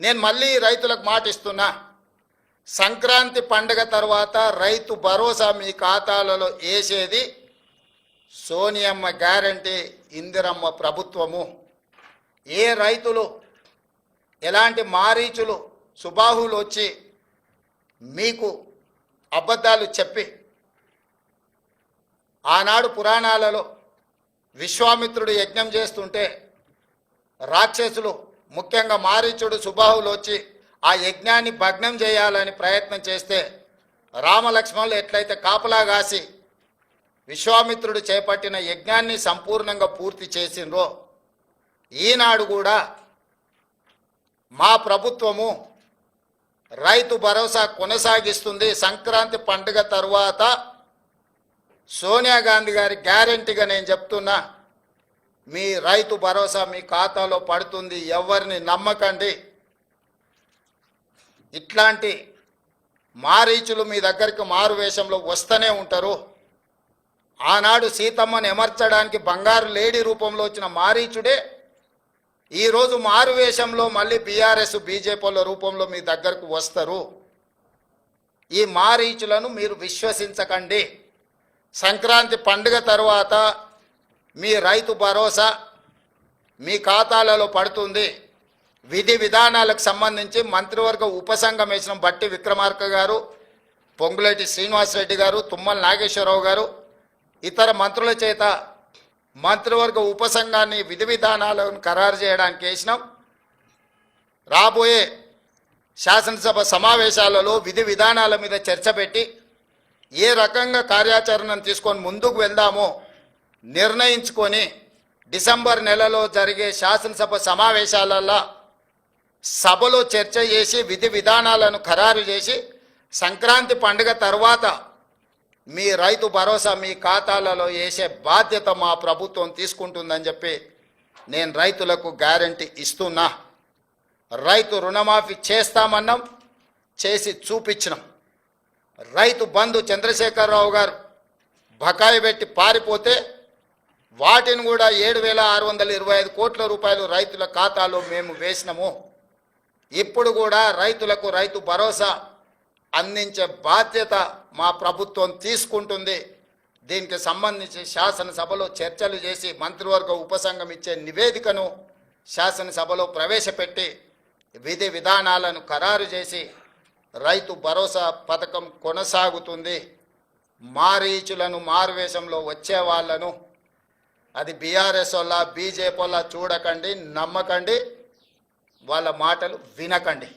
నేను మళ్ళీ రైతులకు మాట ఇస్తున్నా, సంక్రాంతి పండుగ తర్వాత రైతు భరోసా మీ ఖాతాలలో వేసేది సోనియమ్మ గ్యారంటీ, ఇందిరమ్మ ప్రభుత్వము. ఏ రైతులు ఎలాంటి మారీచులు సుబాహులు వచ్చి మీకు అబద్ధాలు చెప్పి ఆనాడు పురాణాలలో విశ్వామిత్రుడు యజ్ఞం చేస్తుంటే రాక్షసులు ముఖ్యంగా మారీచుడు సుబాహులు వచ్చి ఆ యజ్ఞాన్ని భగ్నం చేయాలని ప్రయత్నం చేస్తే రామలక్ష్మణులు ఎట్లయితే కాపలా కాసి విశ్వామిత్రుడు చేపట్టిన యజ్ఞాన్ని సంపూర్ణంగా పూర్తి చేసిండ్రో, ఈనాడు కూడా మా ప్రభుత్వము రైతు భరోసా కొనసాగిస్తుంది. సంక్రాంతి పండుగ తరువాత సోనియా గాంధీ గారి గ్యారెంటీగా నేను చెప్తున్నా, మీ రైతు భరోసా మీ ఖాతాలో పడుతుంది. ఎవరిని నమ్మకండి. ఇట్లాంటి మారీచులు మీ దగ్గరికి మారు వేషంలో వస్తూనే ఉంటారు. ఆనాడు సీతమ్మను ఎమర్చడానికి బంగారు లేడీ రూపంలో వచ్చిన మారీచుడే ఈరోజు మారు వేషంలో మళ్ళీ బీఆర్ఎస్ బీజేపీల రూపంలో మీ దగ్గరకు వస్తారు. ఈ మారీచులను మీరు విశ్వసించకండి. సంక్రాంతి పండుగ తర్వాత మీ రైతు భరోసా మీ ఖాతాలలో పడుతుంది. విధి విధానాలకు సంబంధించి మంత్రివర్గ ఉపసంఘం వేసిన బట్టి విక్రమార్క గారు, పొంగులేటి శ్రీనివాసరెడ్డి గారు, తుమ్మల నాగేశ్వరరావు గారు, ఇతర మంత్రుల చేత మంత్రివర్గ ఉపసంఘాన్ని విధి విధానాలను ఖరారు చేయడానికి వేసినాం. రాబోయే శాసనసభ సమావేశాలలో విధి విధానాల మీద చర్చ పెట్టి ఏ రకంగా కార్యాచరణను తీసుకొని ముందుకు వెళ్దామో నిర్ణయించుకొని డిసెంబర్ నెలలో జరిగే శాసనసభ సమావేశాలలో సభలో చర్చ చేసి విధి విధానాలను ఖరారు చేసి సంక్రాంతి పండుగ తర్వాత మీ రైతు భరోసా మీ ఖాతాలలో వేసే బాధ్యత మా ప్రభుత్వం తీసుకుంటుందని చెప్పి నేను రైతులకు గ్యారంటీ ఇస్తున్నా. రైతు రుణమాఫీ చేస్తామన్నాం, చేసి చూపించినాం. రైతు బంధు చంద్రశేఖరరావు గారు బకాయి పెట్టి పారిపోతే వాటిని కూడా 7,625 కోట్ల రూపాయలు రైతుల ఖాతాలో మేము వేసినాము. ఇప్పుడు కూడా రైతులకు రైతు భరోసా అందించే బాధ్యత మా ప్రభుత్వం తీసుకుంటుంది. దీనికి సంబంధించి శాసనసభలో చర్చలు చేసి మంత్రివర్గ ఉపసంఘం ఇచ్చే నివేదికను శాసనసభలో ప్రవేశపెట్టి విధి విధానాలను ఖరారు చేసి రైతు భరోసా పథకం కొనసాగుతుంది. మారీచులను మారువేషంలో వచ్చే వాళ్ళను, అది బీఆర్ఎస్ వల్ల బీజేపీ వల్ల చూడకండి, నమ్మకండి, వాళ్ళ మాటలు వినకండి.